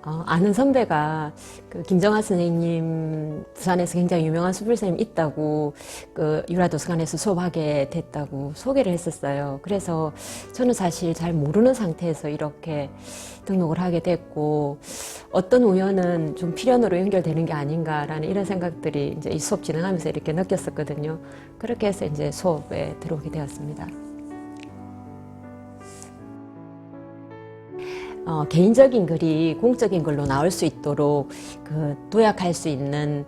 아는 선배가 그 김정하 선생님 부산에서 굉장히 유명한 수필 선생님 있다고 그 유라도서관에서 수업하게 됐다고 소개를 했었어요. 그래서 저는 사실 잘 모르는 상태에서 이렇게 등록을 하게 됐고 어떤 우연은 좀 필연으로 연결되는 게 아닌가라는 이런 생각들이 이제 이 수업 진행하면서 이렇게 느꼈었거든요. 그렇게 해서 이제 수업에 들어오게 되었습니다. 개인적인 글이 공적인 글로 나올 수 있도록 도약할 수 있는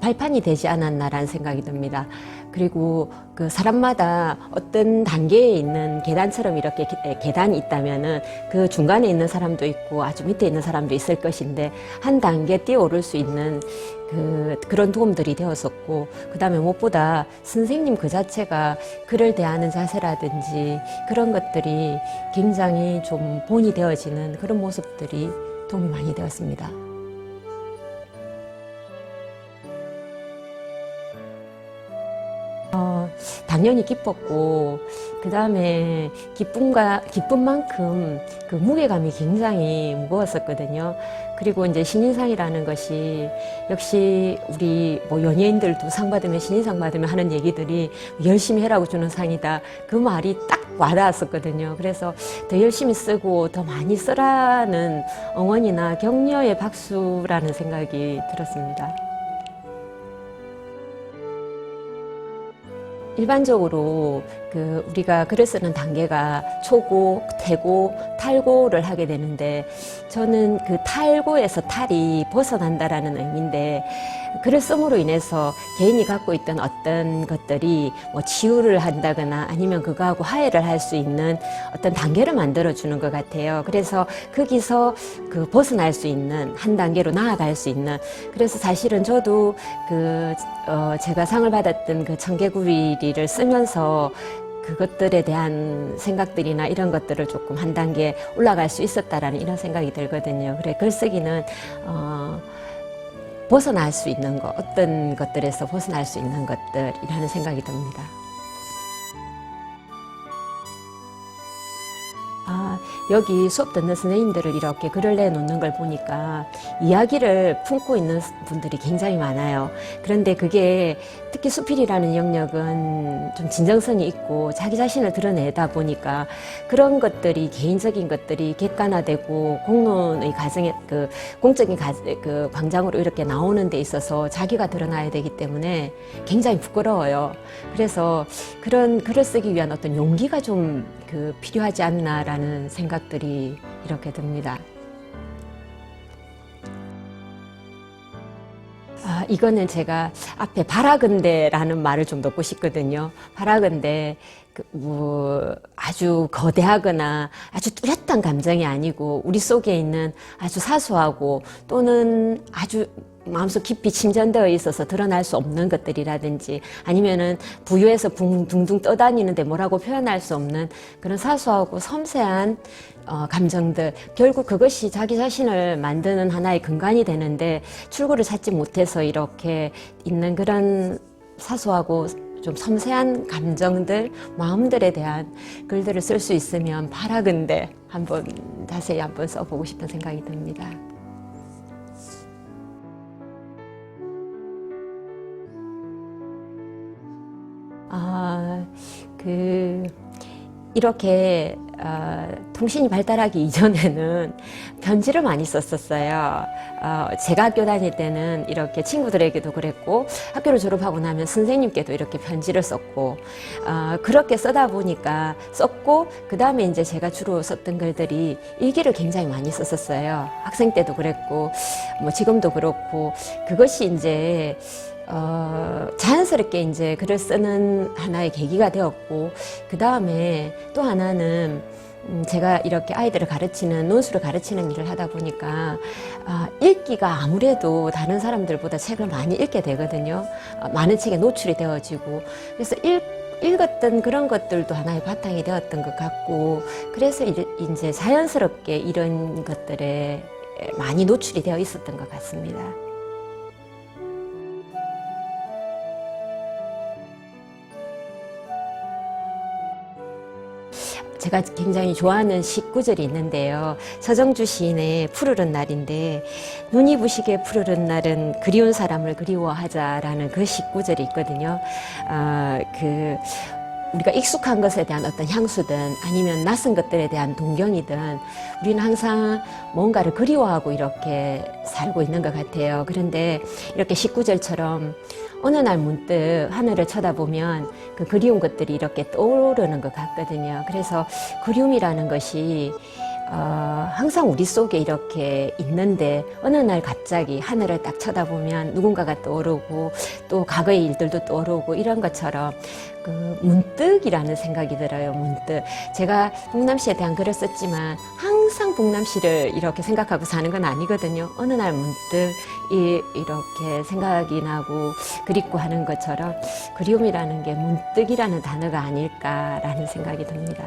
발판이 되지 않았나라는 생각이 듭니다. 그리고 그 사람마다 어떤 단계에 있는 계단처럼 이렇게 계단이 있다면은 그 중간에 있는 사람도 있고 아주 밑에 있는 사람도 있을 것인데 한 단계 뛰어오를 수 있는 그런 도움들이 되었었고, 그 다음에 무엇보다 선생님 그 자체가 글을 대하는 자세라든지 그런 것들이 굉장히 좀 본이 되어지는 그런 모습들이 도움이 많이 되었습니다. 당연히 기뻤고, 그 다음에 기쁜 만큼 그 무게감이 굉장히 무거웠었거든요. 그리고 이제 신인상이라는 것이 역시 우리 뭐 연예인들도 상 받으면 신인상 받으면 하는 얘기들이 열심히 해라고 주는 상이다. 그 말이 딱 와닿았었거든요. 그래서 더 열심히 쓰고 더 많이 쓰라는 응원이나 격려의 박수라는 생각이 들었습니다. 일반적으로 우리가 글을 쓰는 단계가 초고, 태고, 탈고를 하게 되는데 저는 그 탈고에서 탈이 벗어난다라는 의미인데 글을 씀으로 인해서 개인이 갖고 있던 어떤 것들이 뭐 치유를 한다거나 아니면 그거하고 화해를 할 수 있는 어떤 단계를 만들어주는 것 같아요. 그래서 거기서 벗어날 수 있는 한 단계로 나아갈 수 있는 그래서 사실은 저도 제가 상을 받았던 그 청개구리를 쓰면서 그것들에 대한 생각들이나 이런 것들을 조금 한 단계 올라갈 수 있었다라는 이런 생각이 들거든요. 그래 글쓰기는 벗어날 수 있는 것, 어떤 것들에서 벗어날 수 있는 것들이라는 생각이 듭니다. 여기 수업 듣는 선생님들을 이렇게 글을 내놓는 걸 보니까 이야기를 품고 있는 분들이 굉장히 많아요. 그런데 그게 특히 수필이라는 영역은 좀 진정성이 있고 자기 자신을 드러내다 보니까 그런 것들이 개인적인 것들이 객관화되고 공론의 가정에 공적인 광장으로 이렇게 나오는 데 있어서 자기가 드러나야 되기 때문에 굉장히 부끄러워요. 그래서 그런 글을 쓰기 위한 어떤 용기가 좀 필요하지 않나라는 생각들이 이렇게 듭니다. 이거는 제가 앞에 바라건대라는 말을 좀 넣고 싶거든요. 바라건대 아주 거대하거나 아주 뚜렷한 감정이 아니고 우리 속에 있는 아주 사소하고 또는 아주 마음속 깊이 침전되어 있어서 드러날 수 없는 것들이라든지 아니면은 부유해서 둥둥 떠다니는데 뭐라고 표현할 수 없는 그런 사소하고 섬세한 감정들 결국 그것이 자기 자신을 만드는 하나의 근간이 되는데 출구를 찾지 못해서 이렇게 있는 그런 사소하고 좀 섬세한 감정들, 마음들에 대한 글들을 쓸 수 있으면 바라건대 자세히 한번 써보고 싶은 생각이 듭니다. 이렇게 통신이 발달하기 이전에는 편지를 많이 썼었어요. 제가 학교 다닐 때는 이렇게 친구들에게도 그랬고 학교를 졸업하고 나면 선생님께도 이렇게 편지를 썼고 그렇게 쓰다 보니까 썼고 그 다음에 이제 제가 주로 썼던 글들이 일기를 굉장히 많이 썼었어요. 학생 때도 그랬고 뭐 지금도 그렇고 그것이 이제 자연스럽게 이제 글을 쓰는 하나의 계기가 되었고, 그 다음에 또 하나는, 제가 이렇게 아이들을 논술을 가르치는 일을 하다 보니까, 읽기가 아무래도 다른 사람들보다 책을 많이 읽게 되거든요. 많은 책에 노출이 되어지고. 그래서 읽었던 그런 것들도 하나의 바탕이 되었던 것 같고, 그래서 이제 자연스럽게 이런 것들에 많이 노출이 되어 있었던 것 같습니다. 제가 굉장히 좋아하는 시구절이 있는데요. 서정주 시인의 푸르른 날인데 눈이 부시게 푸르른 날은 그리운 사람을 그리워하자라는 그 시구절이 있거든요. 우리가 익숙한 것에 대한 어떤 향수든 아니면 낯선 것들에 대한 동경이든 우리는 항상 뭔가를 그리워하고 이렇게 살고 있는 것 같아요. 그런데 이렇게 식구절처럼 어느 날 문득 하늘을 쳐다보면 그 그리운 것들이 이렇게 떠오르는 것 같거든요. 그래서 그리움이라는 것이 항상 우리 속에 이렇게 있는데 어느 날 갑자기 하늘을 딱 쳐다보면 누군가가 떠오르고 또 과거의 일들도 떠오르고 이런 것처럼 그 문득이라는 생각이 들어요. 문득. 제가 북남시에 대한 글을 썼지만 항상 북남시를 이렇게 생각하고 사는 건 아니거든요. 어느 날 문득 이렇게 생각이 나고 그립고 하는 것처럼 그리움이라는 게 문득이라는 단어가 아닐까라는 생각이 듭니다.